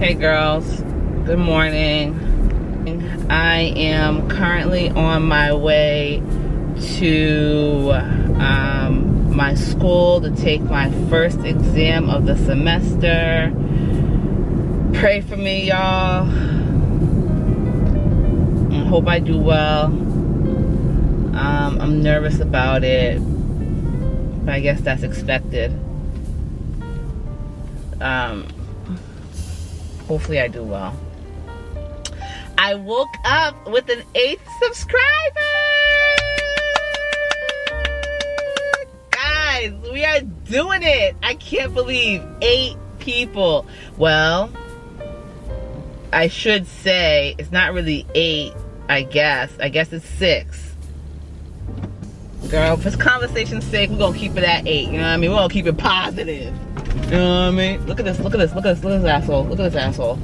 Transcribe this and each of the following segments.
Hey girls, good morning. I am currently on my way to my school to take my first exam of the semester. Pray for me, y'all. I hope I do well. I'm nervous about it, but I guess that's expected. Hopefully I do well. I woke up with an 8th subscriber! Guys, we are doing it! I can't believe 8 people. Well, I should say it's not really 8, I guess. I guess it's 6. Girl, for conversation's sake, we're gonna keep it at 8, you know what I mean? We're gonna keep it positive. You know what I mean? Look at this, look at this, look at this, look at this asshole. Look at this asshole.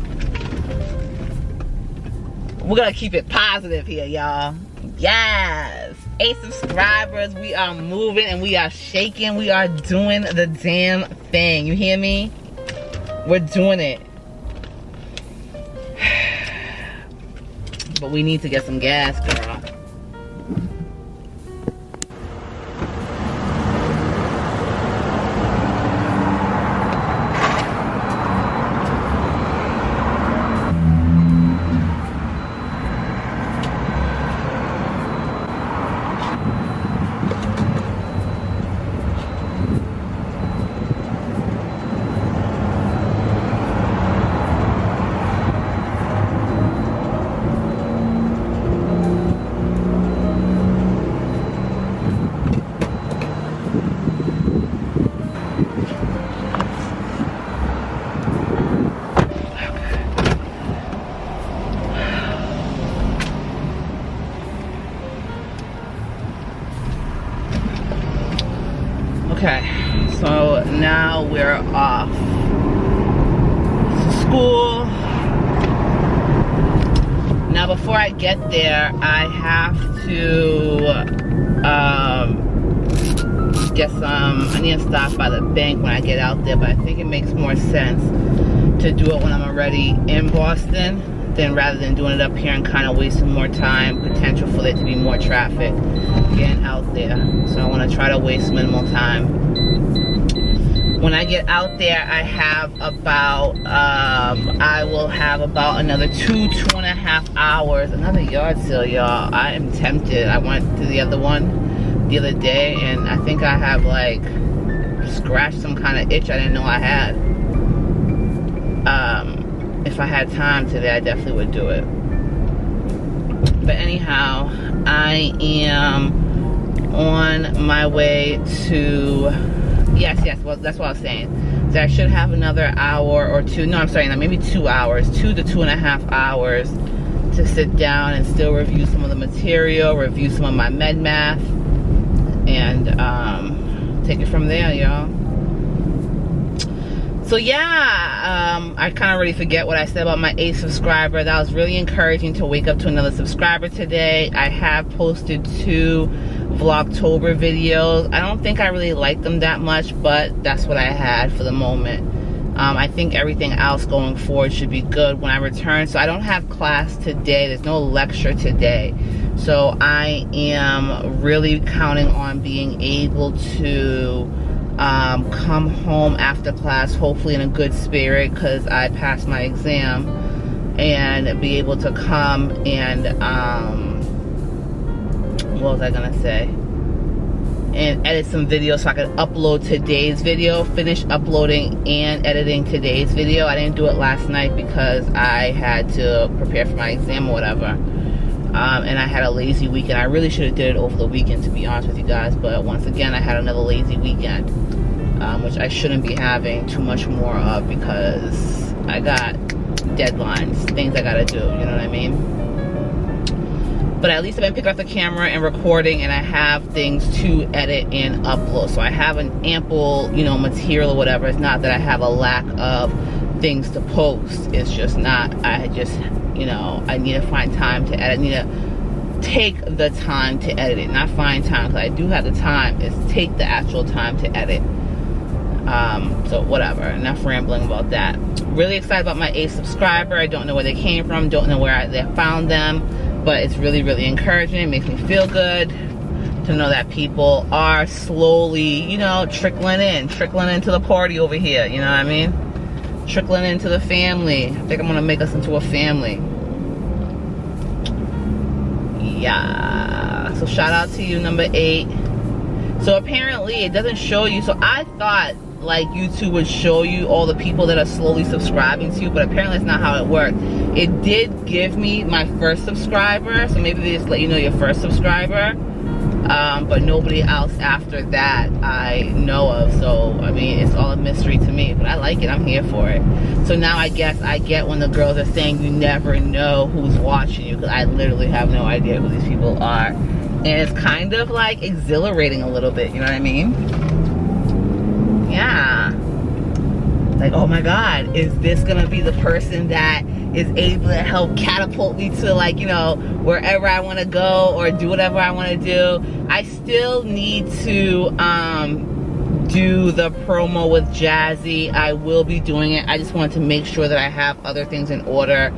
We're gonna keep it positive here, y'all. Yes! 8 subscribers, we are moving and we are shaking. We are doing the damn thing. You hear me? We're doing it. But we need to get some gas, girl. Okay, so now we're off to school. Now before I get there, I have to I need to stop by the bank when I get out there, but I think it makes more sense to do it when I'm already in Boston than rather than doing it up here and kind of wasting more time, potential for there to be more traffic getting out there. So I want to try to waste minimal time. When I get out there, I have about I will have about another 2.5 hours. Another yard sale, y'all. I am tempted. I went to the other one the other day and I think I have like scratched some kind of itch I didn't know I had. If I had time today, I definitely would do it. But anyhow, I am on my way to, yes, well, that's what I was saying. So I should have another hour or two, no, I'm sorry, maybe 2 hours, 2 to 2.5 hours to sit down and still review some of the material, review some of my med math, and take it from there, y'all. So yeah, I kind of already forget what I said about my 8th subscriber. That was really encouraging to wake up to another subscriber today. I have posted 2 Vlogtober videos. I don't think I really like them that much, but that's what I had for the moment. I think everything else going forward should be good when I return. So I don't have class today. There's no lecture today. So I am really counting on being able to come home after class, hopefully in a good spirit because I passed my exam, and be able to come and what was I gonna say, and edit some videos so I can upload today's video, finish uploading and editing today's video. I didn't do it last night because I had to prepare for my exam or whatever, and I had a lazy weekend. I really should have did it over the weekend, to be honest with you guys, but once again I had another lazy weekend, which I shouldn't be having too much more of because I got deadlines, things I gotta do, you know what I mean? But at least I've been picking up the camera and recording, and I have things to edit and upload. So I have an ample, you know, material or whatever. It's not that I have a lack of things to post. It's just not, I just, you know, I need to find time to edit. I need to take the time to edit it. Not find time, because I do have the time. It's take the actual time to edit. So whatever, enough rambling about that. Really excited about my 8th subscriber. I don't know where they came from, don't know where they found them, but it's really, really encouraging. It makes me feel good to know that people are slowly, you know, trickling into the party over here, you know what I mean? Trickling into the family. I think I'm gonna make us into a family. Yeah, so shout out to you, number 8. So apparently it doesn't show you, so I thought like YouTube would show you all the people that are slowly subscribing to you, but apparently that's not how it worked. It did give me my first subscriber, so maybe they just let you know your first subscriber, but nobody else after that I know of. So I mean, it's all a mystery to me, but I like it. I'm here for it. So now I guess I get when the girls are saying you never know who's watching you, because I literally have no idea who these people are, and it's kind of like exhilarating a little bit, you know what I mean? Yeah, like, oh my god, is this gonna be the person that is able to help catapult me to, like, you know, wherever I want to go or do whatever I want to do? I still need to do the promo with Jazzy. I will be doing it. I just wanted to make sure that I have other things in order,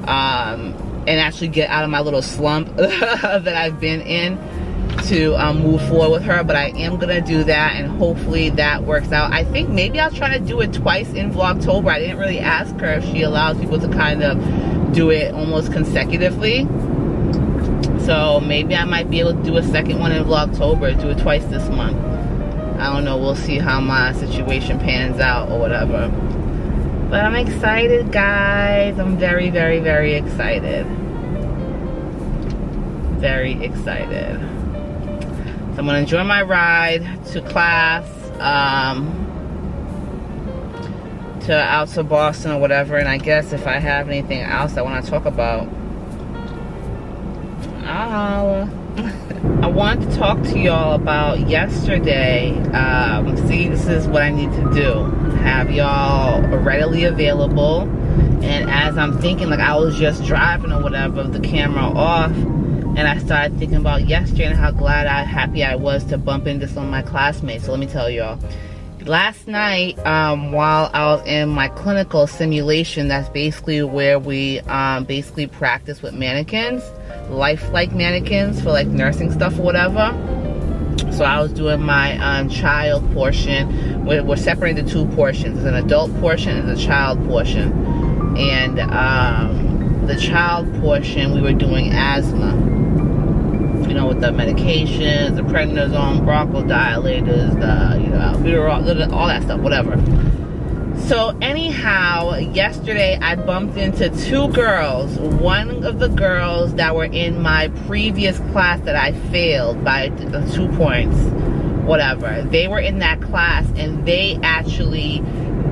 and actually get out of my little slump that I've been in, to move forward with her. But I am gonna do that, and hopefully that works out. I think maybe I'll try to do it twice in Vlogtober. I didn't really ask her if she allows people to kind of do it almost consecutively, so maybe I might be able to do a second one in Vlogtober, do it twice this month. I don't know, we'll see how my situation pans out or whatever, but I'm excited, guys. I'm very, very, very excited. Very excited. I'm gonna enjoy my ride to class, to out to Boston or whatever, and I guess if I have anything else I want to talk about, I wanted to talk to y'all about yesterday. See, this is what I need to do. Have y'all readily available, and as I'm thinking, like, I was just driving or whatever, the camera off, and I started thinking about yesterday and how happy I was to bump into some of my classmates. So let me tell y'all. Last night, while I was in my clinical simulation, that's basically where we basically practice with mannequins, lifelike mannequins for like nursing stuff or whatever. So I was doing my child portion. We're separated into 2 portions. There's an adult portion and there's a child portion. And the child portion, we were doing asthma. You know, with the medications, the prednisone, bronchodilators, the, you know, albuterol, all that stuff, whatever. So anyhow, yesterday I bumped into 2 girls. One of the girls that were in my previous class that I failed by 2 points, whatever. They were in that class, and they actually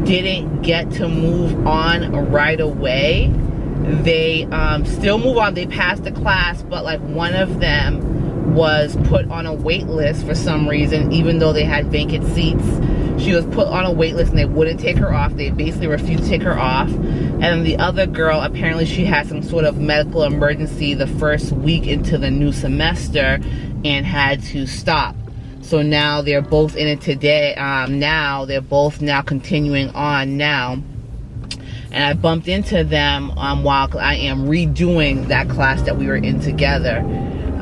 didn't get to move on right away. They still move on. They passed the class, but like one of them was put on a wait list for some reason, even though they had vacant seats. She was put on a wait list and they wouldn't take her off. They basically refused to take her off. And then the other girl, apparently she had some sort of medical emergency the first week into the new semester and had to stop. So now they're both in it today. Now they're both now continuing on now. And I bumped into them while I am redoing that class that we were in together.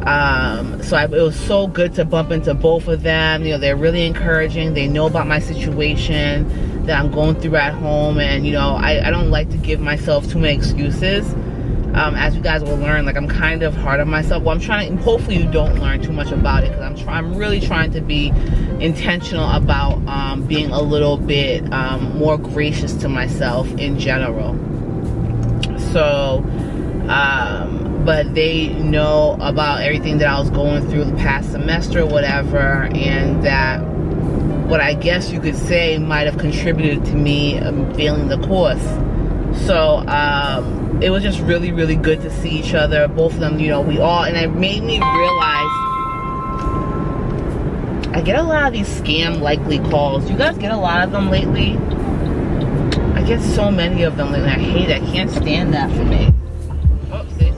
It was so good to bump into both of them. You know, they're really encouraging. They know about my situation that I'm going through at home. And, you know, I don't like to give myself too many excuses. As you guys will learn, like, I'm kind of hard on myself. Well, I'm trying to, hopefully you don't learn too much about it, because I'm really trying to be intentional about being a little bit more gracious to myself in general. So, but they know about everything that I was going through the past semester or whatever, and that what I guess you could say might have contributed to me failing the course. So, it was just really, really good to see each other, both of them, you know, and it made me realize I get a lot of these scam likely calls. You guys get a lot of them lately? I get so many of them lately. I hate it. I can't stand that for me. Oopsie.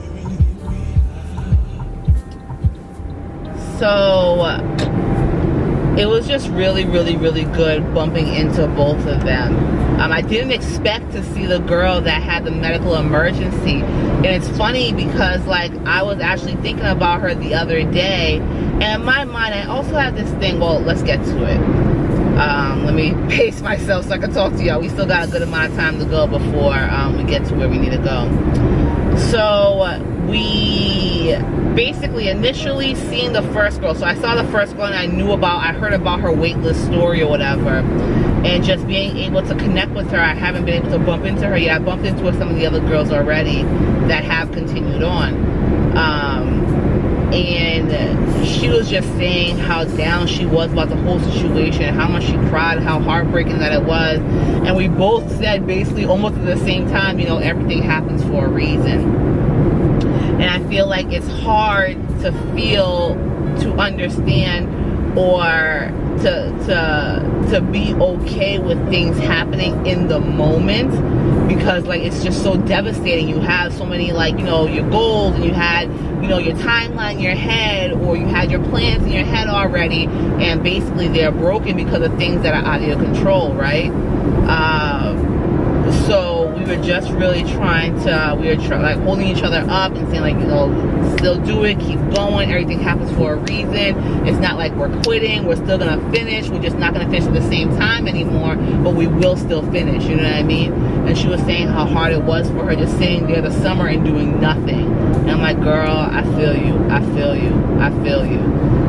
So it was just really, really, really good bumping into both of them. I didn't expect to see the girl that had the medical emergency. And it's funny because like I was actually thinking about her the other day, and in my mind I also have this thing, well, let's get to it. Let me pace myself so I can talk to y'all. We still got a good amount of time to go before we get to where we need to go. So we basically initially seen the first girl. So I saw the first girl and I heard about her waitlist story or whatever. And just being able to connect with her, I haven't been able to bump into her yet. I bumped into some of the other girls already that have continued on. And she was just saying how down she was about the whole situation, how much she cried, how heartbreaking that it was. And we both said basically almost at the same time, you know, everything happens for a reason. And I feel like it's hard to feel, to understand, or to be okay with things happening in the moment, because like it's just so devastating. You have so many, like, you know, your goals, and you had, you know, your timeline in your head, or you had your plans in your head already, and basically they're broken because of things that are out of your control, right? So we were just really trying to, like holding each other up and saying, like, you know, still do it, keep going, everything happens for a reason. It's not like we're quitting, we're still gonna finish, we're just not gonna finish at the same time anymore, but we will still finish, you know what I mean? And she was saying how hard it was for her just sitting there the summer and doing nothing. And I'm like, girl, I feel you, I feel you, I feel you.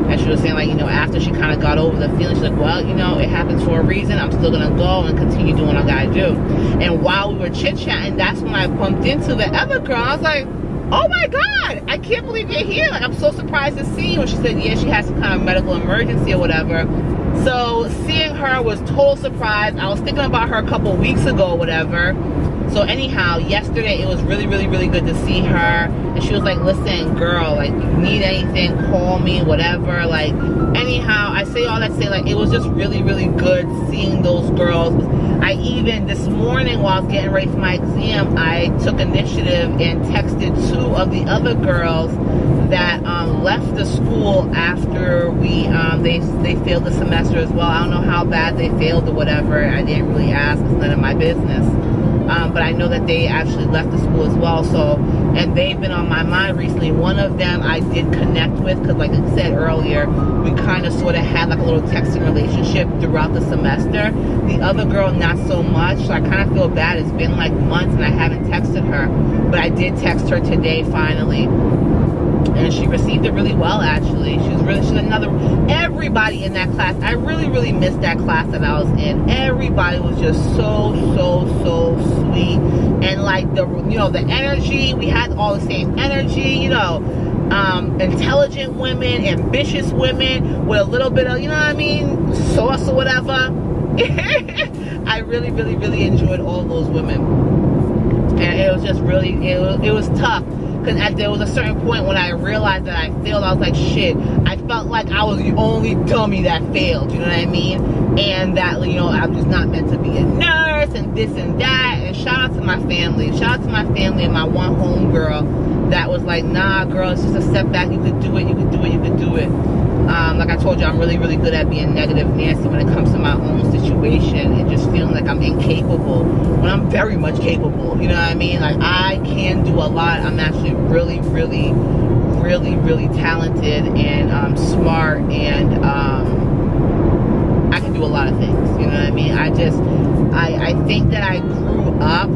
And she was saying, like, you know, after she kind of got over the feeling, she's like, well, you know, it happens for a reason. I'm still gonna go and continue doing what I gotta do. And while we were chit-chatting, that's when I bumped into the other girl. I was like, oh my God, I can't believe you're here. Like, I'm so surprised to see you. And she said, yeah, she has some kind of medical emergency or whatever. So seeing her was total surprise. I was thinking about her a couple weeks ago or whatever. So anyhow, yesterday it was really, really, really good to see her. And she was like, listen, girl, like, you need anything, call me, whatever. Like, anyhow, I say all that to say, like, it was just really, really good seeing those girls. I even, this morning while I was getting ready for my exam, I took initiative and texted 2 of the other girls that left the school after they failed the semester as well. I don't know how bad they failed or whatever. I didn't really ask. It's none of my business. But I know that they actually left the school as well. So, and they've been on my mind recently. One of them I did connect with, because like I said earlier, we kind of sort of had like a little texting relationship throughout the semester. The other girl, not so much. So I kind of feel bad. It's been like months and I haven't texted her. But I did text her today finally. And she received it really well, actually. She's another, everybody in that class, I really, really missed that class that I was in. Everybody was just so sweet. And like the, you know, the energy, we had all the same energy, you know, intelligent women, ambitious women with a little bit of, you know what I mean, sauce or whatever. I really, really, really enjoyed all those women. And it was just really, it was tough. Because there was a certain point when I realized that I failed, I was like, shit, I felt like I was the only dummy that failed, you know what I mean? And that, you know, I'm just not meant to be a nurse and this and that. And shout out to my family. Shout out to my family and my one home girl that was like, nah, girl, it's just a setback. You could do it, you could do it, you could do it. Like I told you, I'm really, really good at being negative Nancy when it comes to my own situation and just feeling like I'm incapable when I'm very much capable, you know what I mean? Like, I can do a lot. I'm actually really, really, really, really talented and smart, and I can do a lot of things, you know what I mean? I think that I grew up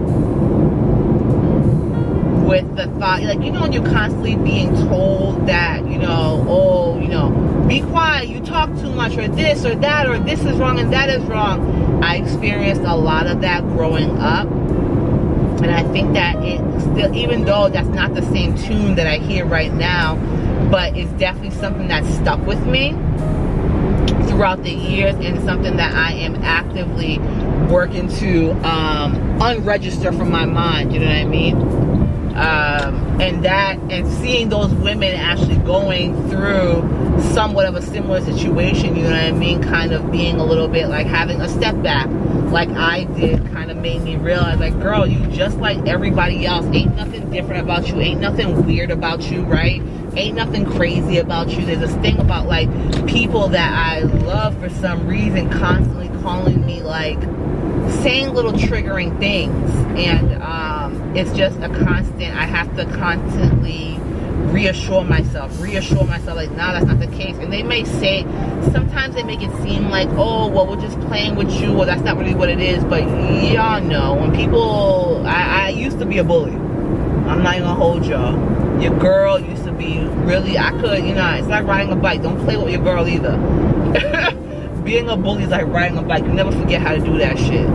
with the thought, like, you know, when you're constantly being told that, you know, oh, you know, be quiet, you talk too much, or this or that, or this is wrong and that is wrong. I experienced a lot of that growing up. And I think that it still, even though that's not the same tune that I hear right now, but it's definitely something that stuck with me throughout the years, and something that I am actively working to unregister from my mind, you know what I mean? and seeing those women actually going through somewhat of a similar situation, you know what I mean, kind of being a little bit like having a step back like I did, kind of made me realize, like, girl, you just like everybody else. Ain't nothing different about you, ain't nothing weird about you, right? Ain't nothing crazy about you. There's this thing about like people that I love for some reason constantly calling me, like saying little triggering things, and it's just a constant. I have to constantly reassure myself like, nah, that's not the case. And they may say, sometimes they make it seem like, oh, well, we're just playing with you, or that's not really what it is. But y'all know, when people, I used to be a bully. I'm not even gonna hold y'all. Your girl used to be really, I could, you know, it's like riding a bike. Don't play with your girl either. Being a bully is like riding a bike. You never forget how to do that shit.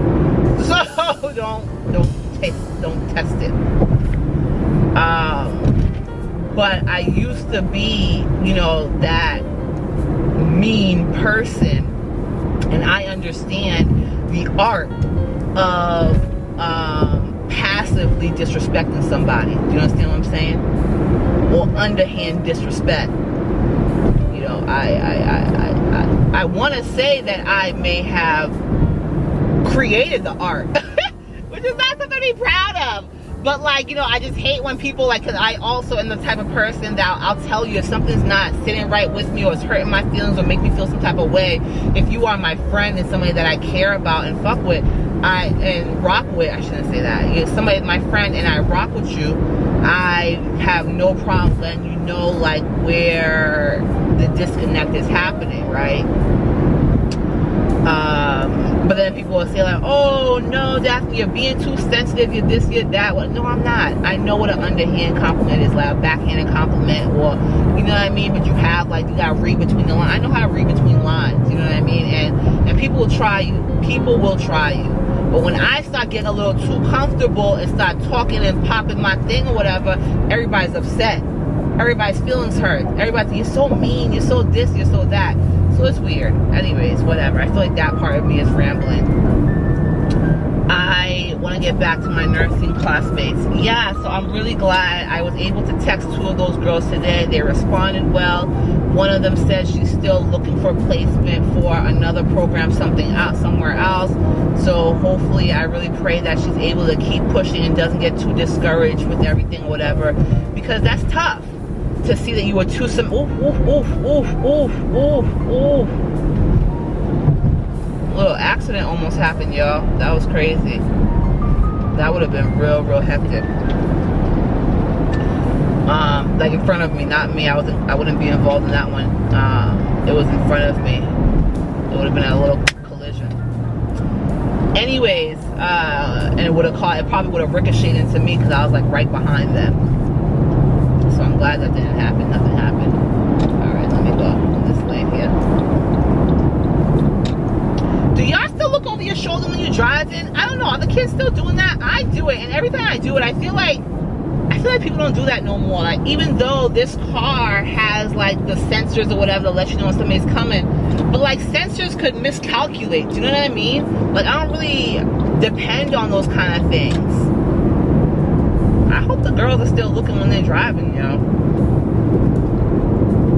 So don't test it. But I used to be, you know, that mean person, and I understand the art of passively disrespecting somebody. Do you understand what I'm saying? Or underhand disrespect. You know, I want to say that I may have created the art, which is not something to be proud of. But like, you know, I just hate when people, like, because I also am the type of person that I'll tell you if something's not sitting right with me, or it's hurting my feelings, or make me feel some type of way. If you are my friend and somebody that I care about and fuck with, and rock with, I shouldn't say that. You're somebody, my friend, and I rock with you, I have no problem letting you know, like, where the disconnect is happening, right? But then people will say, like, oh no, Daphne, you're being too sensitive, you're this, you're that. Well, no, I'm not. I know what an underhand compliment is, like a backhanded compliment, or, you know what I mean? But you have, like, you gotta read between the lines. I know how to read between lines, you know what I mean? And people will try you. People will try you. But when I start getting a little too comfortable and start talking and popping my thing or whatever, everybody's upset. Everybody's feelings hurt. Everybody's, you're so mean, you're so this, you're so that. So it's weird. Anyways, whatever. I feel like that part of me is rambling. I want to get back to my nursing classmates. Yeah, so I'm really glad I was able to text 2 of those girls today. They responded well. One of them said she's still looking for placement for another program, somewhere else. So hopefully, I really pray that she's able to keep pushing and doesn't get too discouraged with everything or whatever, because that's tough. To see that you were too little accident almost happened, y'all. That was crazy. That would have been real hectic. Like in front of me, not me. I wouldn't be involved in that one. It was in front of me. It would have been a little collision. Anyways, and it probably would have ricocheted into me because I was like right behind them. So I'm glad that didn't happen. Nothing happened. Alright, let me go in this lane here. Do y'all still look over your shoulder when you're driving? I don't know. Are the kids still doing that? I do it, and every time I do it, I feel like people don't do that no more. Like, even though this car has like the sensors or whatever to let you know when somebody's coming, but like sensors could miscalculate. Do you know what I mean? Like, I don't really depend on those kind of things. I hope the girls are still looking when they're driving, you know.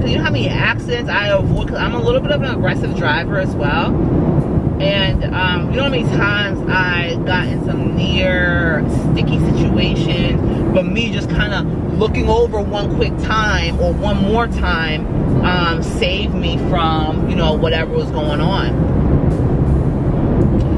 Cause you know how many accidents I avoid, because I'm a little bit of an aggressive driver as well. And you know how many times I got in some near sticky situations, but me just kind of looking over one quick time or one more time saved me from, you know, whatever was going on.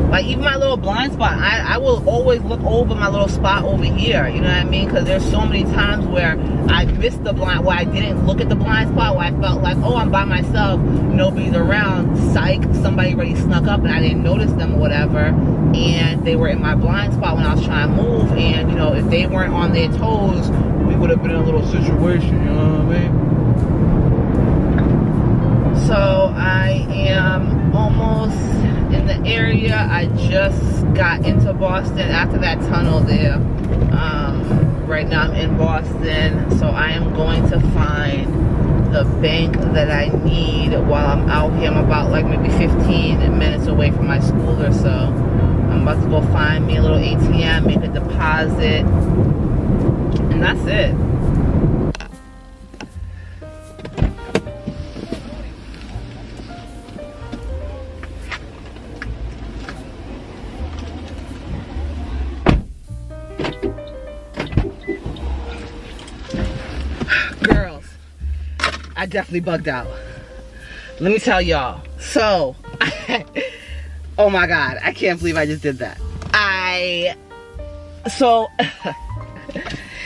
Like, even my little blind spot, I will always look over my little spot over here, you know what I mean? Because there's so many times where I missed the blind, where I didn't look at the blind spot, where I felt like, oh, I'm by myself, nobody's around, psych, somebody already snuck up and I didn't notice them or whatever, and they were in my blind spot when I was trying to move, and, you know, if they weren't on their toes, we would have been in a little situation, you know what I mean? So, I am almost in the area. I just got into Boston after that tunnel there. Right now I'm in Boston, so I am going to find the bank that I need while I'm out here. I'm about like maybe 15 minutes away from my school or so. I'm about to go find me a little ATM, make a deposit, and that's it. I definitely bugged out. Let me tell y'all. So, oh my God, I can't believe I just did that.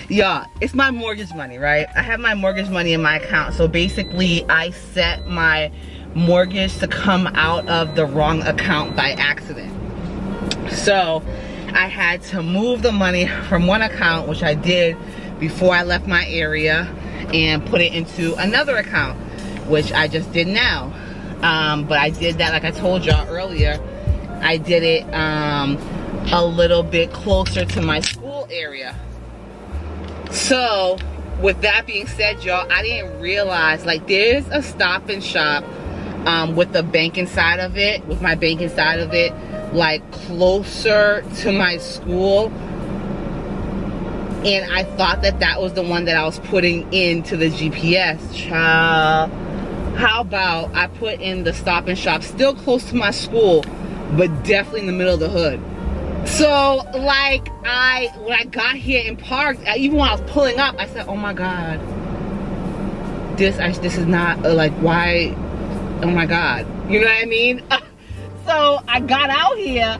Y'all, it's my mortgage money, right? I have my mortgage money in my account. So basically, I set my mortgage to come out of the wrong account by accident. So I had to move the money from one account, which I did before I left my area, and put it into another account, which I just did now. But I did that, like I told y'all earlier, I did it a little bit closer to my school area. So with that being said, y'all, I didn't realize, like, there's a Stop and Shop with the bank inside of it, with my bank inside of it, like closer to my school. And I thought that that was the one that I was putting into the GPS. Child, how about I put in the Stop and Shop still close to my school, but definitely in the middle of the hood. So, like, when I got here and parked, even when I was pulling up, I said, oh my God, this is not, like, why, oh my God, you know what I mean? So, I got out here,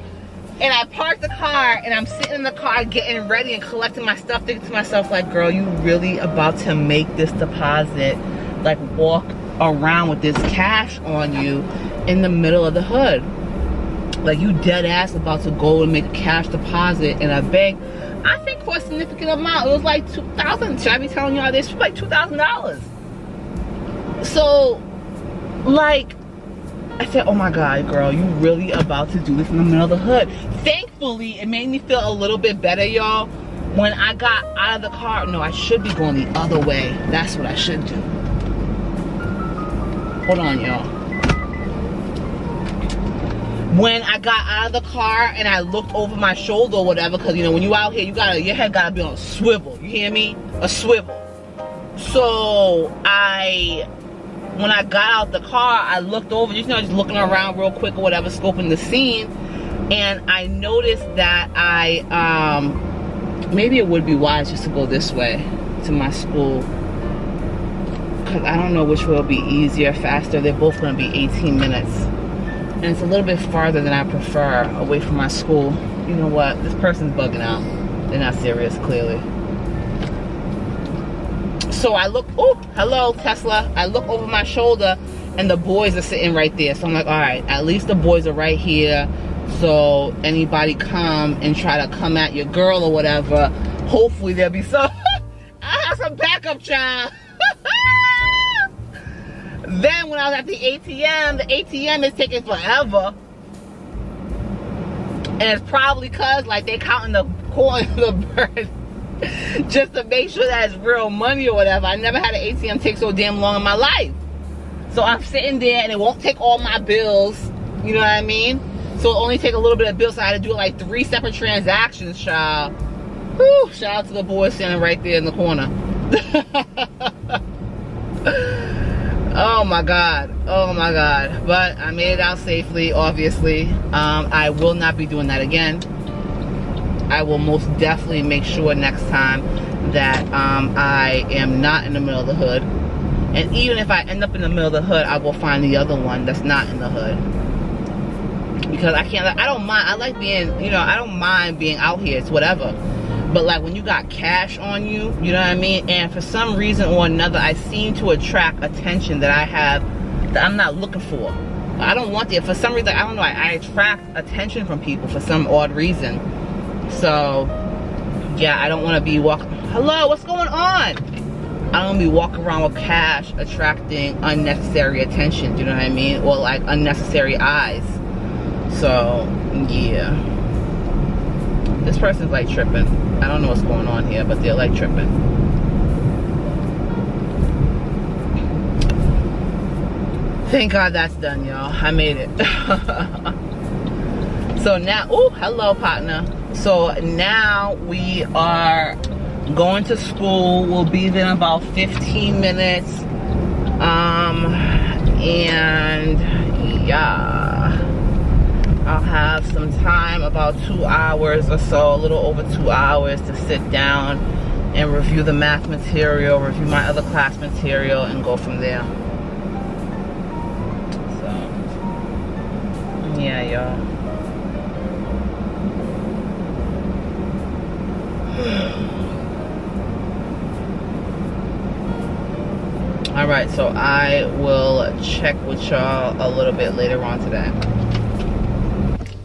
and I parked the car, and I'm sitting in the car getting ready and collecting my stuff, thinking to myself, like, girl, you really about to make this deposit, like, walk around with this cash on you in the middle of the hood? Like, you dead ass about to go and make a cash deposit in a bank. I think for a significant amount. It was like $2,000. Should I be telling y'all this? It was like $2,000. So, like, I said, oh my God, girl, you really about to do this in the middle of the hood. Thankfully, it made me feel a little bit better, y'all. When I got out of the car, no, I should be going the other way. That's what I should do. Hold on, y'all. When I got out of the car and I looked over my shoulder or whatever, because, you know, when you out here, your head gotta be on a swivel. You hear me? A swivel. So when I got out the car, I looked over, just looking around real quick or whatever, scoping the scene, and I noticed that maybe it would be wise just to go this way to my school, because I don't know which way will be easier, faster. They're both gonna be 18 minutes. And it's a little bit farther than I prefer, away from my school. You know what? This person's bugging out. They're not serious, clearly. So I look, oh, hello, Tesla. I look over my shoulder, and the boys are sitting right there. So I'm like, all right, at least the boys are right here. So anybody come and try to come at your girl or whatever, hopefully there'll be some, I have some backup, child. Then when I was at the ATM is taking forever. And it's probably because, like, they counting the coin, the bird, just to make sure that it's real money or whatever. I never had an ATM take so damn long in my life. So I'm sitting there and it won't take all my bills. You know what I mean? So it'll only take a little bit of bills. So I had to do like 3 separate transactions, child. Whew, shout out to the boy standing right there in the corner. Oh my God, oh my God. But I made it out safely, obviously. I will not be doing that again. I will most definitely make sure next time that I am not in the middle of the hood. And even if I end up in the middle of the hood, I will find the other one that's not in the hood. Because I don't mind, I like being, you know, I don't mind being out here, it's whatever. But like when you got cash on you, you know what I mean? And for some reason or another, I seem to attract attention that I have, that I'm not looking for. I don't want it. For some reason, I don't know, I attract attention from people for some odd reason. So, yeah, I don't want to be walking, hello, what's going on? I don't want to be walking around with cash attracting unnecessary attention, you know what I mean? Or like unnecessary eyes. So, yeah. This person's like tripping. I don't know what's going on here, but they're like tripping. Thank God that's done, y'all. I made it. So now, oh, hello, partner. So now we are going to school. We'll be there in about 15 minutes. And yeah, I'll have some time, about 2 hours or so, a little over 2 hours, to sit down and review the math material, review my other class material, and go from there. So, yeah, y'all. Alright, so I will check with y'all a little bit later on today.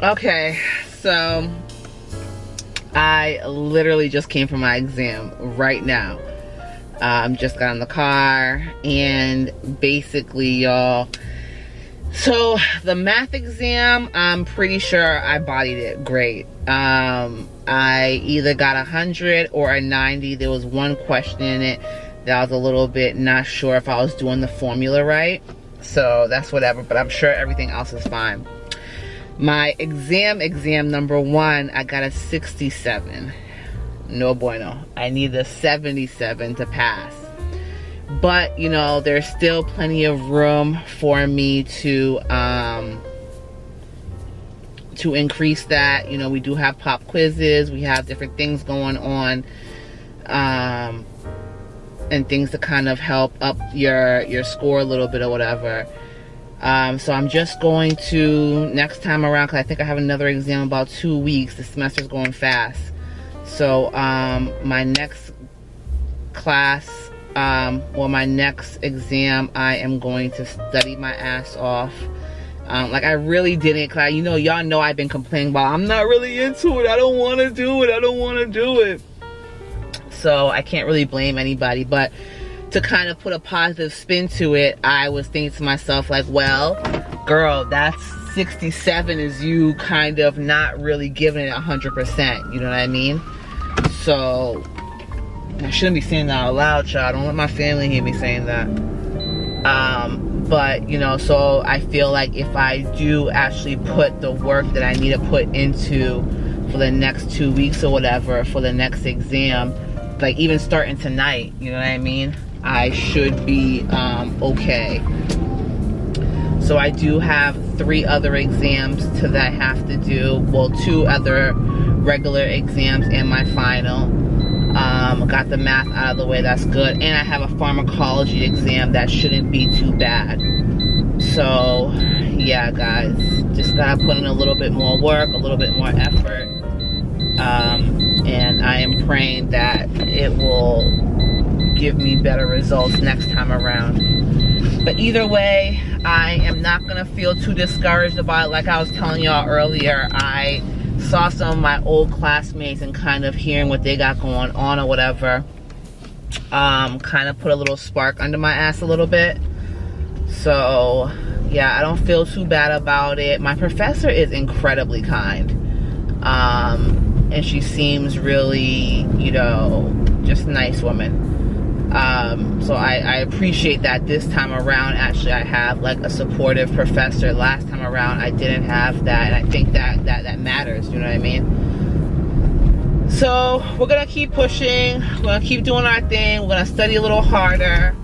Okay, so I literally just came from my exam right now. Just got in the car, and basically, y'all, so the math exam, I'm pretty sure I bodied it great. I either got 100 or a 90. There was one question in it that I was a little bit not sure if I was doing the formula right. So that's whatever, but I'm sure everything else is fine. My exam number 1, I got a 67. No bueno. I need a 77 to pass. But, you know, there's still plenty of room for me to increase that. You know, we do have pop quizzes. We have different things going on. And things to kind of help up your score a little bit or whatever. So I'm just going to, next time around, because I think I have another exam in about 2 weeks. The semester's going fast. So my next class, my next exam, I am going to study my ass off. Like I really didn't, cause y'all know I've been complaining about, I'm not really into it. I don't want to do it. I don't want to do it. So I can't really blame anybody, but to kind of put a positive spin to it, I was thinking to myself like, well, girl, that's 67 is you kind of not really giving it 100%. You know what I mean? So I shouldn't be saying that out loud, child. Don't let my family hear me saying that. But you know, so I feel like if I do actually put the work that I need to put into for the next 2 weeks or whatever for the next exam, like even starting tonight, you know what I mean, I should be okay. So I do have 3 other exams that I have to do. Well, 2 other regular exams and my final. Got the math out of the way, that's good. And I have a pharmacology exam that shouldn't be too bad. So yeah, guys, just gotta put in a little bit more work, a little bit more effort. And I am praying that it will give me better results next time around. But either way, I am not gonna feel too discouraged about it. Like I was telling y'all earlier, I saw some of my old classmates and kind of hearing what they got going on or whatever, kind of put a little spark under my ass a little bit. So yeah, I don't feel too bad about it. My professor is incredibly kind. And she seems really, you know, just a nice woman. So I appreciate that this time around. Actually, I have like a supportive professor. Last time around, I didn't have that, and I think that matters. You know what I mean? So we're gonna keep pushing. We're gonna keep doing our thing. We're gonna study a little harder,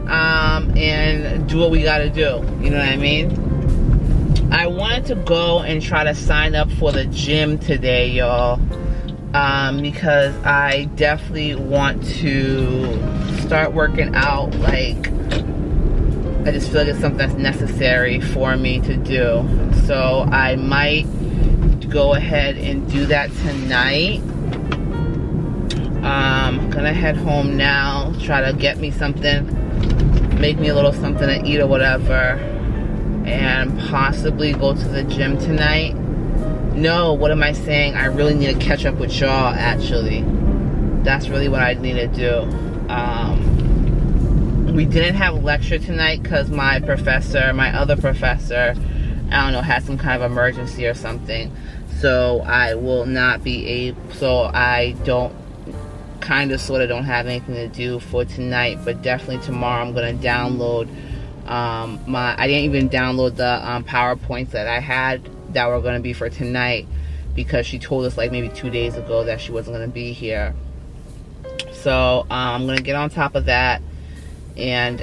and do what we gotta do. You know what I mean? I wanted to go and try to sign up for the gym today, y'all. Because I definitely want to start working out. Like, I just feel like it's something that's necessary for me to do. So I might go ahead and do that tonight. I'm gonna head home now, try to get me something, make me a little something to eat or whatever, and possibly go to the gym tonight. No, what am I saying? I really need to catch up with y'all, actually. That's really what I need to do. We didn't have lecture tonight because my other professor, I don't know, had some kind of emergency or something. So I will not be able, so I don't, sort of don't have anything to do for tonight, but definitely tomorrow I'm going to download I didn't even download the PowerPoints that I had that were going to be for tonight, because she told us like maybe 2 days ago that she wasn't going to be here. So I'm going to get on top of that and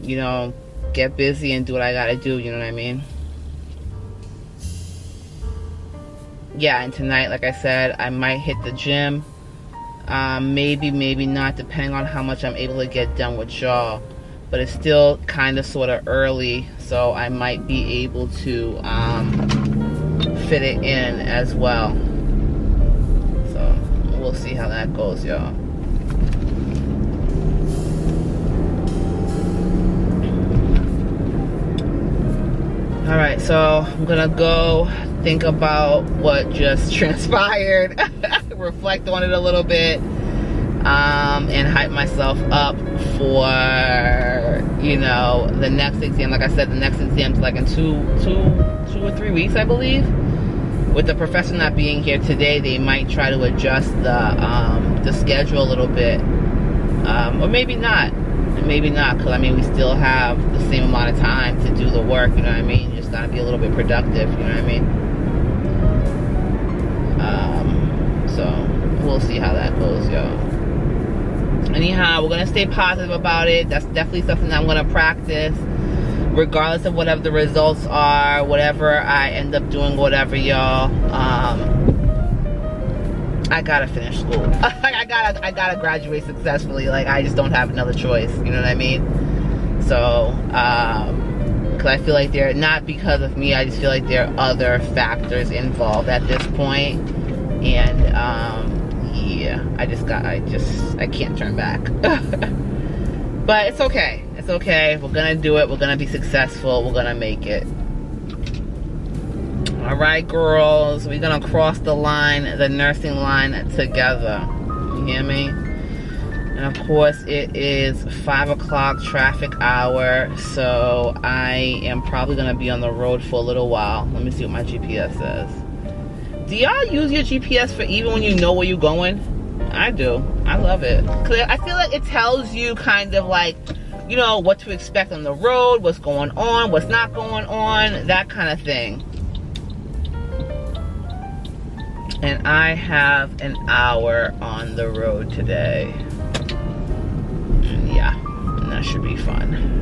you know, get busy and do what I got to do, you know what I mean? Yeah, and tonight, like I said, I might hit the gym. Maybe not, depending on how much I'm able to get done with y'all. But it's still kind of sort of early, so I might be able to fit it in as well. So we'll see how that goes, y'all. All right, so I'm gonna go think about what just transpired, reflect on it a little bit, and hype myself up for, you know, the next exam. Like I said, the next exam's like in two or 3 weeks, I believe. With the professor not being here today, they might try to adjust the schedule a little bit, or maybe not. Maybe not, because I mean, we still have the same amount of time to do the work, you know what I mean? You just gotta be a little bit productive, you know what I mean? So we'll see how that goes, y'all. Anyhow, we're gonna stay positive about it. That's definitely something that I'm gonna practice, regardless of whatever the results are, whatever I end up doing, whatever, y'all. I gotta finish school. I gotta graduate successfully. Like, I just don't have another choice. You know what I mean? So, because I feel like they're not because of me. I just feel like there are other factors involved at this point, and yeah, I can't turn back. But it's okay. It's okay. We're gonna do it. We're gonna be successful. We're gonna make it. All right, girls, we're gonna cross the line, the nursing line together. You hear me? And of course, it is 5 o'clock traffic hour, so I am probably gonna be on the road for a little while. Let me see what my GPS says. Do y'all use your GPS for even when you know where you're going? I do. I love it. 'Cause I feel like it tells you kind of like, you know, what to expect on the road, what's going on, what's not going on, that kind of thing. And I have an hour on the road today. And yeah, and that should be fun.